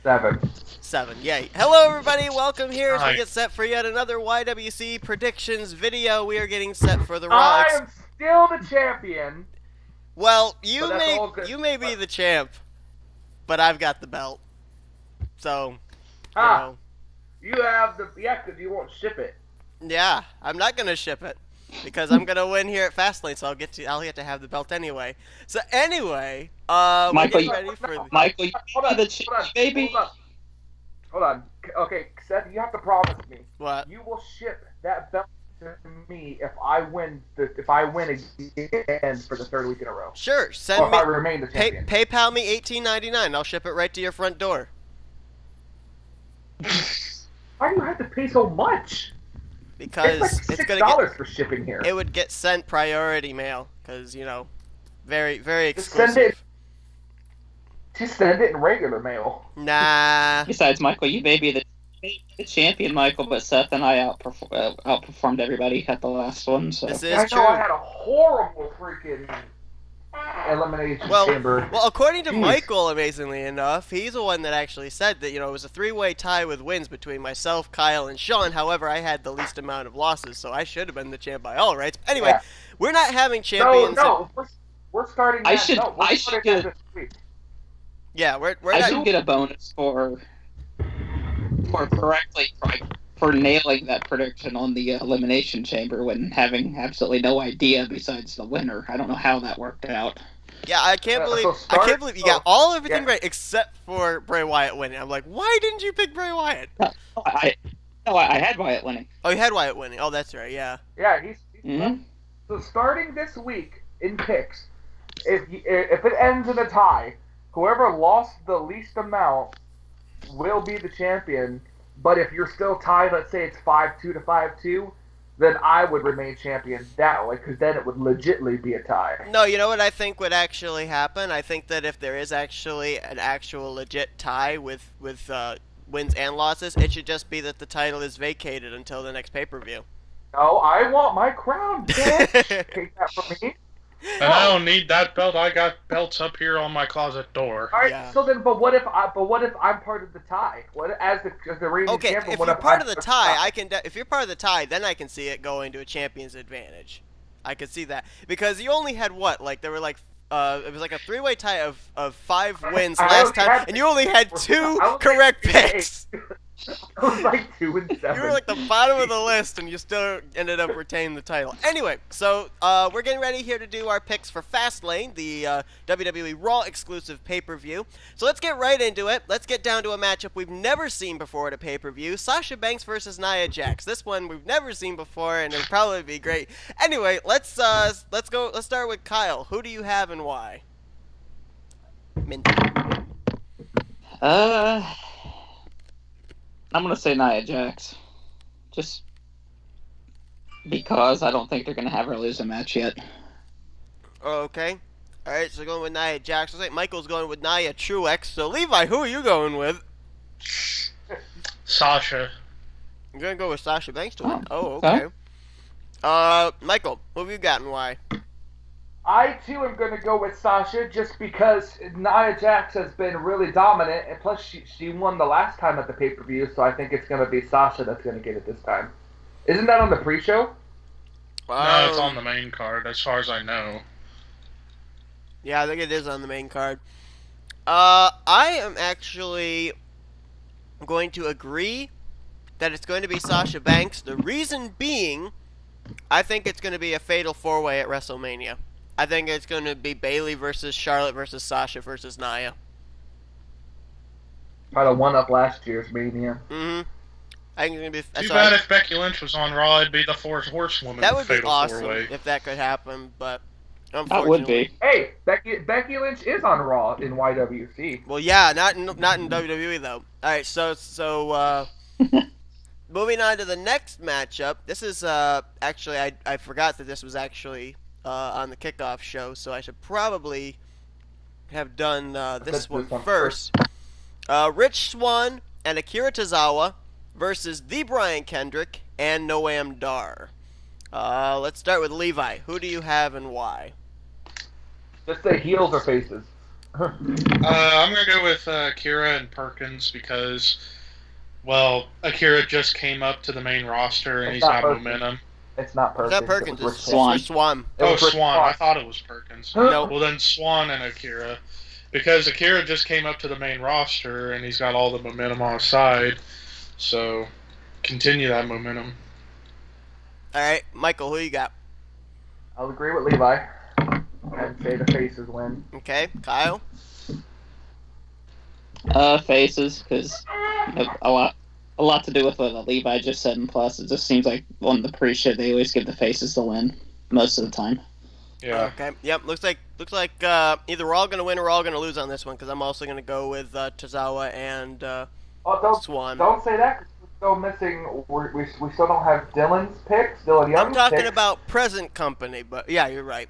7. 7, yay. Hello everybody, welcome here as Hi. we get set for yet another YWC predictions video. We are getting set for the I Raw. am still the champion. Well, But you that's all good. may be the champ, but I've got the belt. So, you Ah, know. you have the because you won't ship it. Yeah, I'm not gonna ship it because I'm gonna win here at Fastlane, so I'll get to have the belt anyway. So anyway, we're Michael, getting ready for the... Michael, you Hold on, be the champ, baby. Hold on. Okay, Seth, you have to promise me. What? You will ship that belt to me if I win again for the 3rd week in a row. Sure, Or send if me I remain the champion. PayPal me $18.99. I'll ship it right to your front door. Why do you have to pay so much? Because It's like gonna $6 for shipping here. it would get sent priority mail because, you know, very Just exclusive. send it in regular mail. Nah. Besides, Michael, you may be the champion, Michael, but Seth and I outperformed everybody at the last one. So This I is know true. I had a horrible freaking elimination chamber. Well, according to Jeez. Michael, amazingly enough, he's the one that actually said that, you know, it was a 3-way tie with wins between myself, Kyle, and Shawn. However, I had the least amount of losses, so I should have been the champ by all rights. Anyway, Yeah. we're not having champions. No, we're starting. I that. should- No, we're I starting should that this week. Yeah, we're I not. should get a bonus for correctly for nailing that prediction on the elimination chamber when having absolutely no idea besides the winner. I don't know how that worked out. Yeah, I can't believe you got everything right except for Bray Wyatt winning. I'm like, why didn't you pick Bray Wyatt? I had Wyatt winning. Oh, you had Wyatt winning. Oh, that's right. Yeah. Yeah, he's Mhm. So starting this week in picks, if it ends in a tie, whoever lost the least amount will be the champion. But if you're still tied, let's say it's 5-2 to 5-2, then I would remain champion that way, because then it would legitly be a tie. No, you know what I think would actually happen? I think that if there is actually an actual legit tie with wins and losses, it should just be that the title is vacated until the next pay-per-view. No, I want my crown, bitch. Take that from me. And I don't need that belt. I got belts up here on my closet door. All right. Yeah. So then, but what if I'm part of the tie? What as the reigning Okay, champion? if what you're part of I'm the tie, I can. If you're part of the tie, then I can see it going to a champion's advantage. I could see that because you only had what? Like there were like it was like a 3-way tie of 5 wins I last only time, had- and you only had 2 I was correct like 8. picks. I was like 2 and 7. You were like the bottom of the list, and you still ended up retaining the title. Anyway, so we're getting ready here to do our picks for Fastlane, the WWE Raw exclusive pay-per-view. So let's get right into it. Let's get down to a matchup we've never seen before at a pay-per-view: Sasha Banks versus Nia Jax. This one we've never seen before, and it'll probably be great. Anyway, let's go. Let's start with Kyle. Who do you have and why? Minty. I'm gonna say Nia Jax, just because I don't think they're gonna have her lose a match yet. Okay. All right. So going with Nia Jax. Looks like Michael's going with Nia Truex. So Levi, who are you going with? Sasha. You're gonna go with Sasha Banks to win. Oh, Oh, okay. Michael, who have you got and why? I too am going to go with Sasha just because Nia Jax has been really dominant, and plus she won the last time at the pay-per-view, so I think it's going to be Sasha that's going to get it this time. Isn't that on the pre-show? No, it's on the main card, as far as I know. Yeah, I think it is on the main card. I am actually going to agree that it's going to be Sasha Banks. The reason being, I think it's going to be a fatal 4-way at WrestleMania. I think it's going to be Bayley versus Charlotte versus Sasha versus Nia. About a 1-up last year's Mania. Mm-hmm. I think it's going to be... Too bad if Becky Lynch was on Raw, it'd be the 4th horsewoman. That would be fatal awesome 4-way. if that could happen, but That unfortunately... would be. Hey, Becky Lynch is on Raw in YWC. Well, yeah, not in WWE though. All right, so moving on to the next matchup. This is actually I forgot that this was actually on the kickoff show, so I should probably have done this one first. Rich Swann and Akira Tozawa versus the Brian Kendrick and Noam Dar. Let's start with Levi. Who do you have and why? Just say heels or faces. I'm gonna go with Akira and Perkins because, well, Akira just came up to the main roster and It's he's not got Perkins. momentum. It's not Perkins. It's not Perkins. It was It's Rich Swann. Swan. It Oh, was Rich Swann. Swann. I thought it was Perkins. No. Well, then Swann and Akira. Because Akira just came up to the main roster and he's got all the momentum on his side. So, continue that momentum. All right, Michael, who you got? I'll agree with Levi and say the faces win. Okay, Kyle. Faces, because a lot to do with what Levi just said, and plus it just seems like on the pre-show they always give the faces the win most of the time. Yeah. Okay. Yep. Looks like either we're all gonna win or we're all gonna lose on this one because I'm also gonna go with Tozawa and Swann. Don't say that 'cause we're still missing. We still don't have Dillon's picks. Dylan Young's I'm talking picks. about present company, but yeah, you're right.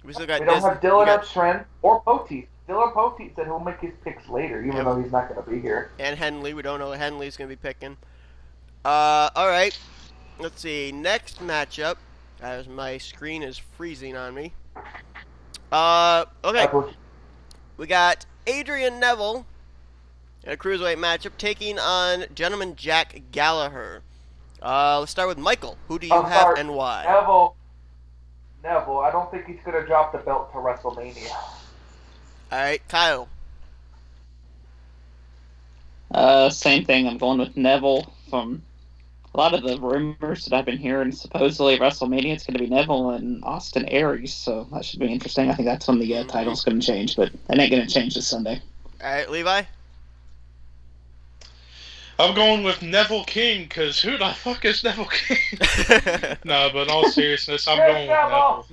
We still got. We don't have Dillon we or got- Trent or Poteet. Dylan Poteet said he'll make his picks later, even though he's not going to be here. and Henley. We don't know what Henley's gonna be picking. All right. Let's see. Next matchup, as my screen is freezing on me. Okay. That's what- We got Adrian Neville in a cruiserweight matchup taking on Gentleman Jack Gallagher. Let's start with Michael. Who do you have sorry. and why? Neville. I don't think he's going to drop the belt to WrestleMania. All right, Kyle. Same thing. I'm going with Neville. From a lot of the rumors that I've been hearing, supposedly WrestleMania it's going to be Neville and Austin Aries, so that should be interesting. I think that's when the title's going to change, but it ain't going to change this Sunday. All right, Levi. I'm going with Neville King because who the fuck is Neville King? No, but in all seriousness, I'm going with Neville.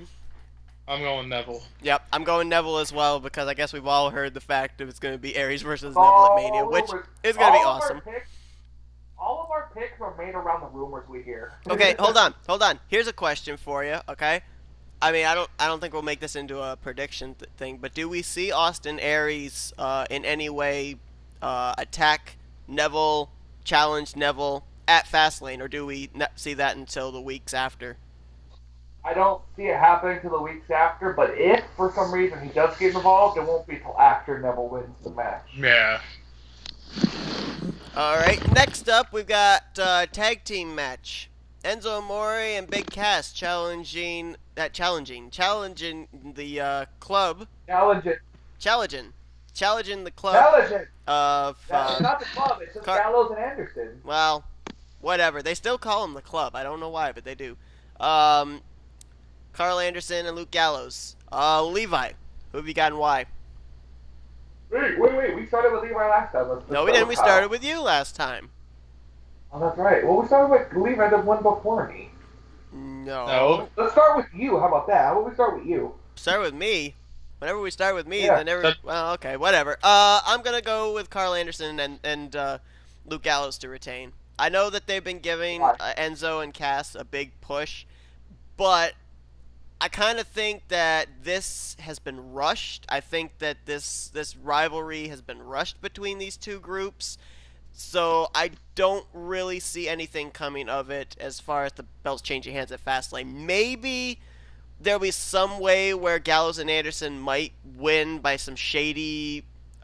I'm going Neville. Yep, I'm going Neville as well because I guess we've all heard the fact that it's going to be Aries versus Neville at Mania, which is going to be awesome. All of our picks are made around the rumors we hear. Okay, hold on. Here's a question for you. Okay, I mean, I don't think we'll make this into a prediction thing, but do we see Austin Aries in any way attack Neville, challenge Neville at Fastlane, or do we not see that until the weeks after? I don't see it happening till the weeks after, but if for some reason he does get involved, it won't be till after Neville wins the match. Yeah. All right, next up we've got tag team match. Enzo Amore and Big Cass challenging the club. Challenging the club Challenge it! of That's not the club, it's just Gallows and Anderson. well, whatever. They still call them the club. I don't know why, but they do. Carl Anderson and Luke Gallows. Levi, who have you got and why? Wait. We started with Levi last time. Let's No, we didn't. We started with you last time. Oh, that's right. Well, we started with Levi the one before me. No. Let's start with you. How about that? How about we start with you? Start with me. Whenever we start with me, Yeah, well, okay, whatever. I'm gonna go with Carl Anderson and Luke Gallows to retain. I know that they've been giving Enzo and Cass a big push, but I kind of think that this has been rushed. I think that this rivalry has been rushed between these two groups. So I don't really see anything coming of it as far as the belts changing hands at Fastlane. Maybe there'll be some way where Gallows and Anderson might win by some shady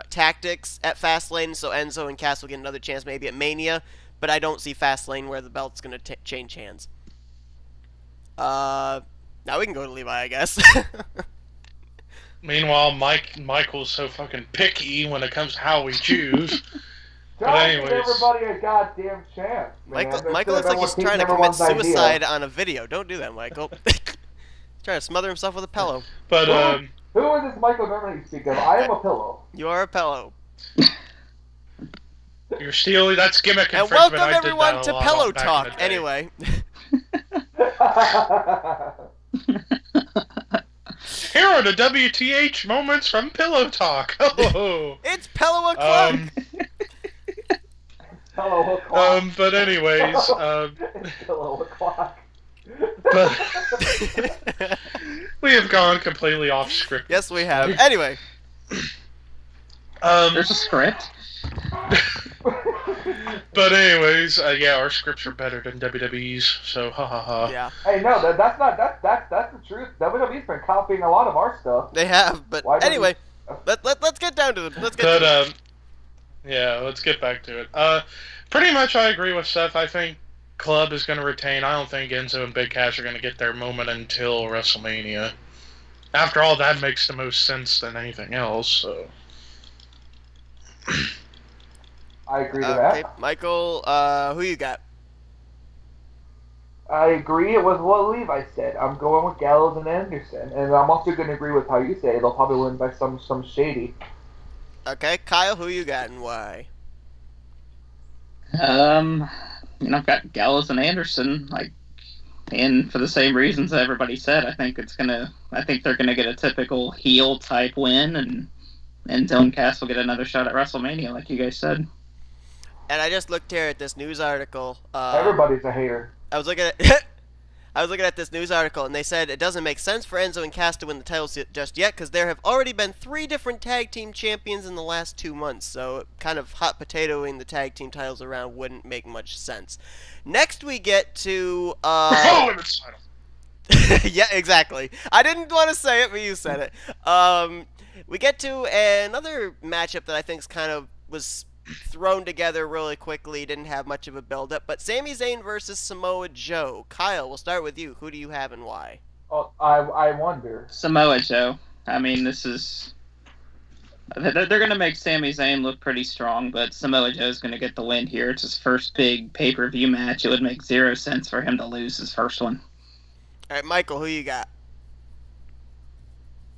tactics at Fastlane, so Enzo and Cass will get another chance maybe at Mania, but I don't see Fastlane where the belt's going to change hands. Now we can go to Levi, I guess. Meanwhile, Michael's so fucking picky when it comes to how we choose. But anyways, give everybody a goddamn chance. Michael looks like he's trying to commit suicide on a video. Don't do that, Michael. He's trying to smother himself with a pillow. But who is this Michael normally you speak of? I am a pillow. You are a pillow. You're stealing. That's gimmick and infringement. welcome everyone to Pillow Talk. Anyway. Here are the WTH moments from Pillow Talk. Oh, it's Pillow O'Clock. Pillow O'Clock. But anyways, Pillow O'Clock. But we have gone completely off script. Yes, we have. Anyway, there's a script. But anyways, yeah, our scripts are better than WWE's, so ha ha ha. Yeah. Hey, no, that's the truth. WWE's been copying a lot of our stuff. They have, but anyway, Let's get down to the. Let's get. But yeah, let's get back to it. Pretty much, I agree with Seth. I think Club is going to retain. I don't think Enzo and Big Cass are going to get their moment until WrestleMania. After all, that makes the most sense than anything else. So. I agree with that. Okay, Michael, who you got? I agree with what Levi said. I'm going with Gallows and Anderson, and I'm also going to agree with how you say they'll probably win by some shady. Okay, Kyle, who you got and why? I've got Gallows and Anderson, and for the same reasons that everybody said. I think they're gonna get a typical heel type win, and Enzo and Cass will get another shot at WrestleMania, like you guys said. And I just looked here at this news article. Everybody's a hater. I was looking at this news article, and they said it doesn't make sense for Enzo and Cass to win the titles just yet because there have already been 3 different tag team champions in the last 2 months. So kind of hot potatoing the tag team titles around wouldn't make much sense. Next, we get to Women's title. yeah, exactly. I didn't want to say it, but you said it. We get to another matchup that I think was thrown together really quickly, didn't have much of a build-up, but Sami Zayn versus Samoa Joe. Kyle, we'll start with you. Who do you have and why? Oh, I wonder. Samoa Joe. I mean, they're going to make Sami Zayn look pretty strong, but Samoa Joe's going to get the win here. It's his first big pay-per-view match. It would make 0 sense for him to lose his first one. All right, Michael, who you got?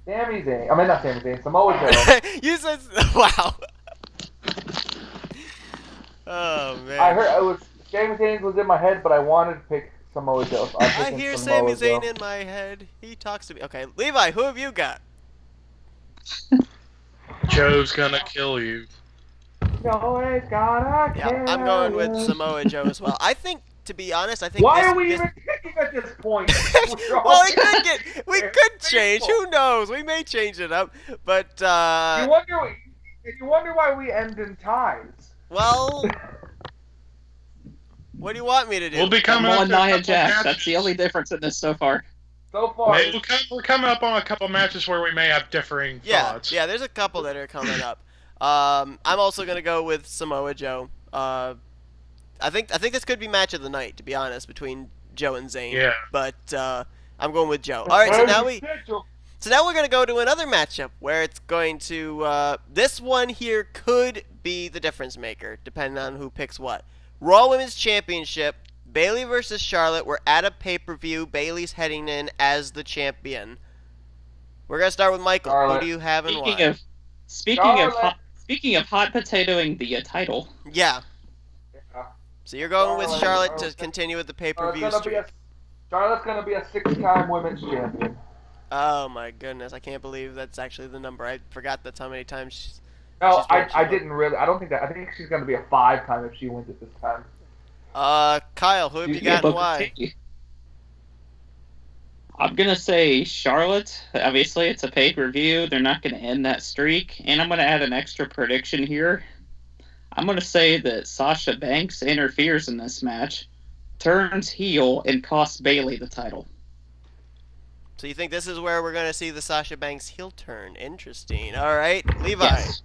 Sami Zayn. I mean, not Sami Zayn. Samoa Joe. You said, wow. Oh man! I heard Sami Zayn was in my head, but I wanted to pick Samoa Joe. So I hear Sami Zayn in my head. He talks to me. Okay, Levi, who have you got? Joe's gonna kill you. Joe's gonna kill Yeah, I'm going with Samoa Joe as well. I think, to be honest, Why are we even picking at this point? Well, we could change. Who knows? We may change it up, but You wonder why we end in ties. Well, what do you want me to do? We'll be coming on Nia matches. Jax. That's the only difference in this so far. We're coming up on a couple matches where we may have differing thoughts. Yeah, there's a couple that are coming up. I'm also gonna go with Samoa Joe. I think this could be match of the night, to be honest, between Joe and Zayn. Yeah. But I'm going with Joe. All right, so now we're going to go to another matchup where it's going to this one here could be the difference maker, depending on who picks what. Raw Women's Championship, Bayley versus Charlotte. We're at a pay-per-view. Bayley's heading in as the champion. We're going to start with Michael. Charlotte. Who do you have and why? Speaking of hot potatoing the title. Yeah. So you're going with Charlotte to continue with the pay-per-view streak. Charlotte's going to be a 6-time women's champion. Oh my goodness, I can't believe that's actually the number. I forgot that's how many times she's... No, I didn't really. I don't think that. I think she's going to be a 5-time if she wins it this time. Kyle, who have you got and why? I'm going to say Charlotte. Obviously, it's a pay-per-view. They're not going to end that streak. And I'm going to add an extra prediction here. I'm going to say that Sasha Banks interferes in this match, turns heel, and costs Bayley the title. So you think this is where we're going to see the Sasha Banks heel turn? Interesting. All right, Levi. Yes.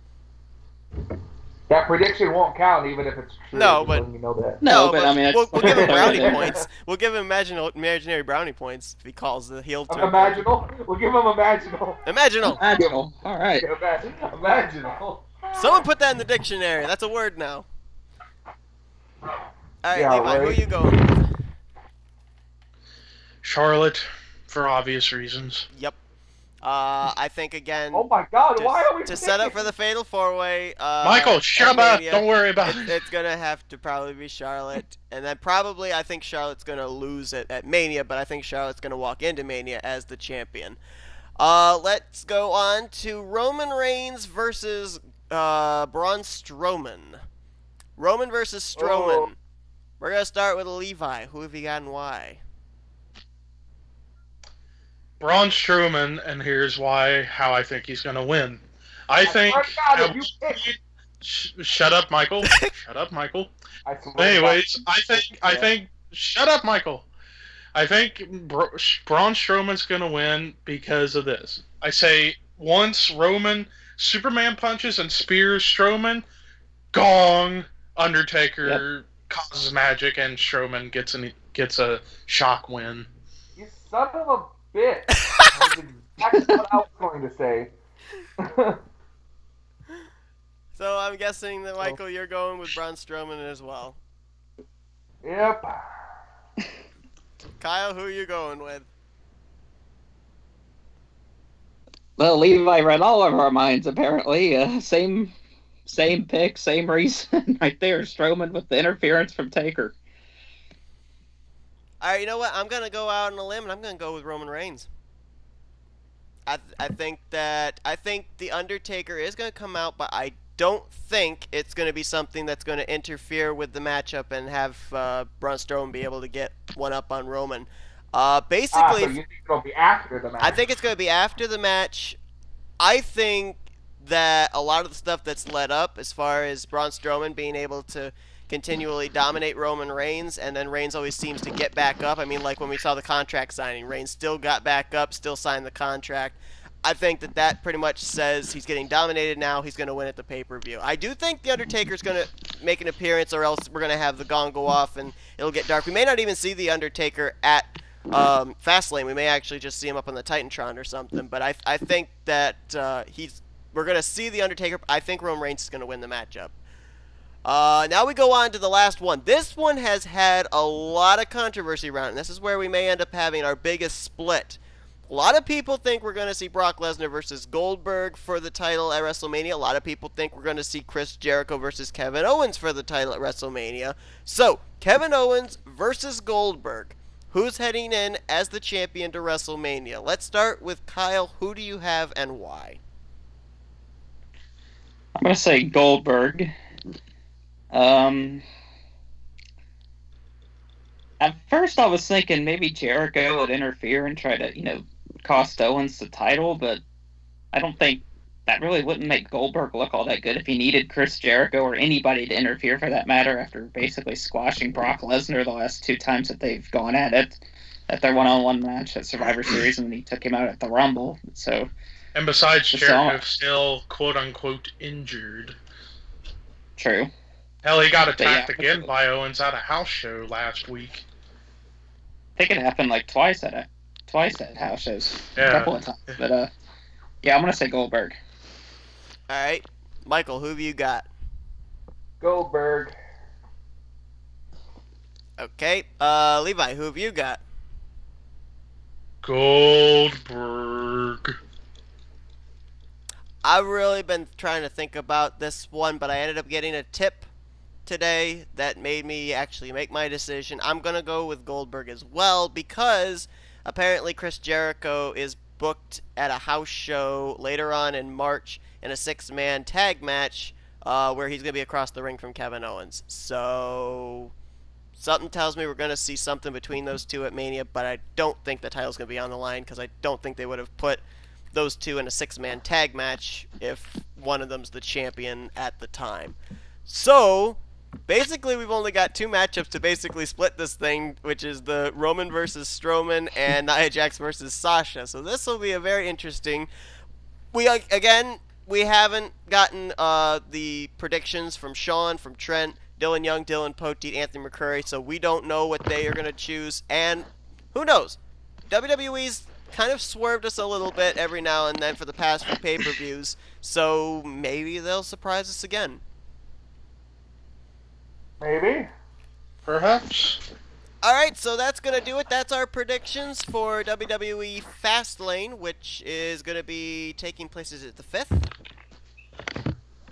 That prediction won't count even if it's true. No, but you know that. No, but I mean, we'll give him brownie points. We'll give him imaginary brownie points if he calls the heel turn. Imaginal. We'll give him imaginal. Imaginal. All right. Imaginal. Someone put that in the dictionary. That's a word now. All right, Yeah, Levi, right. who are you going with? Charlotte, for obvious reasons. Yep. I think again. Oh my God! Why are we to set up for the Fatal 4-Way? Michael, shut up! Don't worry about it. It's gonna have to probably be Charlotte, and then probably I think Charlotte's gonna lose it at Mania, but I think Charlotte's gonna walk into Mania as the champion. Let's go on to Roman Reigns versus Braun Strowman. Roman versus Strowman. Oh. We're gonna start with Levi. Who have you got and why? Braun Strowman, and here's how I think he's going to win. I think... Shut up, Michael. Shut up, Michael. Anyways, I think... Shut up, Michael. I think Braun Strowman's going to win because of this. I say once Roman Superman punches and spears Strowman. Gong. Undertaker causes magic, and Strowman gets a shock win. You son of a bitch! That's exactly what I was going to say. So I'm guessing that, Michael, you're going with Braun Strowman as well. Yep. Kyle, who are you going with? Well, Levi read all of our minds, apparently. Same pick, same reason right there. Strowman with the interference from Taker. All right, you know what? I'm going to go out on a limb, and I'm going to go with Roman Reigns. I think the Undertaker is going to come out, but I don't think it's going to be something that's going to interfere with the matchup and have Braun Strowman be able to get one up on Roman. Basically, so you think it'll be after the match? I think it's going to be after the match. I think that a lot of the stuff that's led up, as far as Braun Strowman being able to continually dominate Roman Reigns, and then Reigns always seems to get back up. I mean, like when we saw the contract signing, Reigns still got back up, still signed the contract. I think that pretty much says he's getting dominated now. He's going to win at the pay-per-view. I do think The Undertaker's going to make an appearance, or else we're going to have the gong go off and it'll get dark. We may not even see The Undertaker at Fastlane. We may actually just see him up on the Titantron or something. But I think that we're going to see The Undertaker. I think Roman Reigns is going to win the matchup. Now we go on to the last one. This one has had a lot of controversy around it, and this is where we may end up having our biggest split. A lot of people think we're going to see Brock Lesnar versus Goldberg for the title at WrestleMania. A lot of people think we're going to see Chris Jericho versus Kevin Owens for the title at WrestleMania. So, Kevin Owens versus Goldberg. Who's heading in as the champion to WrestleMania? Let's start with Kyle. Who do you have and why? I'm going to say Goldberg. At first I was thinking maybe Jericho would interfere and try to, cost Owens the title, but I don't think that really wouldn't make Goldberg look all that good if he needed Chris Jericho or anybody to interfere for that matter after basically squashing Brock Lesnar the last 2 times that they've gone at it, at their one-on-one match at Survivor Series, and then he took him out at the Rumble. So, and besides, Jericho's still quote-unquote injured. True. Hell, he got attacked again by Owens at a house show last week. I think it happened like twice at house shows. Yeah. A couple of times. But, yeah, I'm going to say Goldberg. All right. Michael, who have you got? Goldberg. Okay. Levi, who have you got? Goldberg. I've really been trying to think about this one, but I ended up getting a tip today that made me actually make my decision. I'm going to go with Goldberg as well, because apparently Chris Jericho is booked at a house show later on in March in a 6-man tag match where he's going to be across the ring from Kevin Owens. So something tells me we're going to see something between those two at Mania, but I don't think the title's going to be on the line, because I don't think they would have put those two in a 6-man tag match if one of them's the champion at the time. So basically, we've only got 2 matchups to basically split this thing, which is the Roman versus Strowman and Nia Jax versus Sasha. So this will be a very interesting. We haven't gotten the predictions from Shawn, from Trent, Dylan Young, Dylan Poteet, Anthony McCurry, so we don't know what they are going to choose. And who knows? WWE's kind of swerved us a little bit every now and then for the past few pay-per-views, so maybe they'll surprise us again. Maybe. Perhaps. Alright, so that's going to do it. That's our predictions for WWE Fastlane, which is going to be taking place, is it the 5th? I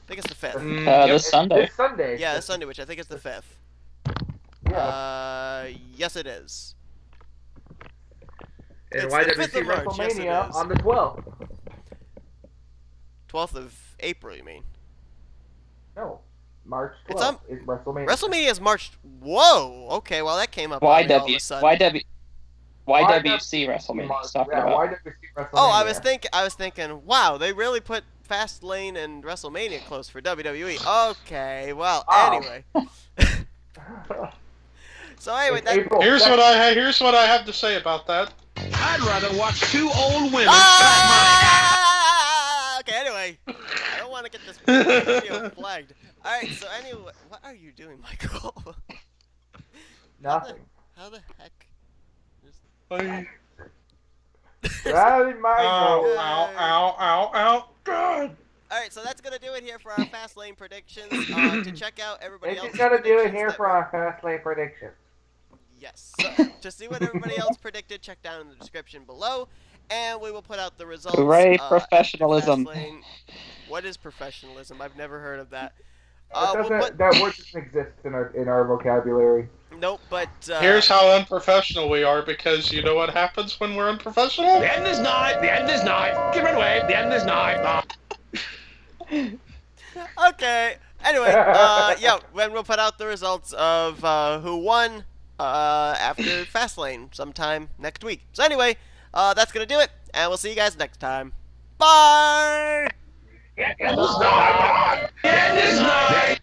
think it's the 5th. This Sunday. This Sunday. Yeah, this Sunday, which I think is the 5th. Yeah. Yes it is. And It's the 5th y.W.c of March, yes, it WrestleMania is. on the 12th. 12th of April, you mean? No. March 12th It's on- is WrestleMania. WrestleMania is March. Whoa! Okay, well that came up on me all of a sudden. YWC WrestleMania. He's talking about. y.W.c WrestleMania. Oh, I was thinking, wow, they really put Fastlane and WrestleMania close for WWE. Okay, well, anyway. So anyway, It's April Here's 2nd. what I have to say about that. I'd rather watch 2 old women Okay, anyway, I don't want to get this video flagged. Alright, so anyway, what are you doing, Michael? Nothing. How the heck? Rally my Ow, goal. ow. God. Alright, so that's gonna do it here for our fast lane predictions. To check out everybody It's else's gonna do it predictions here that for our fast lane predictions. Yes. So, to see what everybody else predicted, check down in the description below, and we will put out the results. Hooray, after professionalism. Fastlane. What is professionalism? I've never heard of that. That word doesn't exist in our vocabulary. Nope, but Here's how unprofessional we are, because you know what happens when we're unprofessional? The end is nigh. The end is nigh. Give it away. The end is nigh. Okay. Anyway, yeah, when we'll put out the results of who won after Fastlane sometime next week. So anyway, that's gonna do it, and we'll see you guys next time. Bye. The end is nigh. The end is nigh.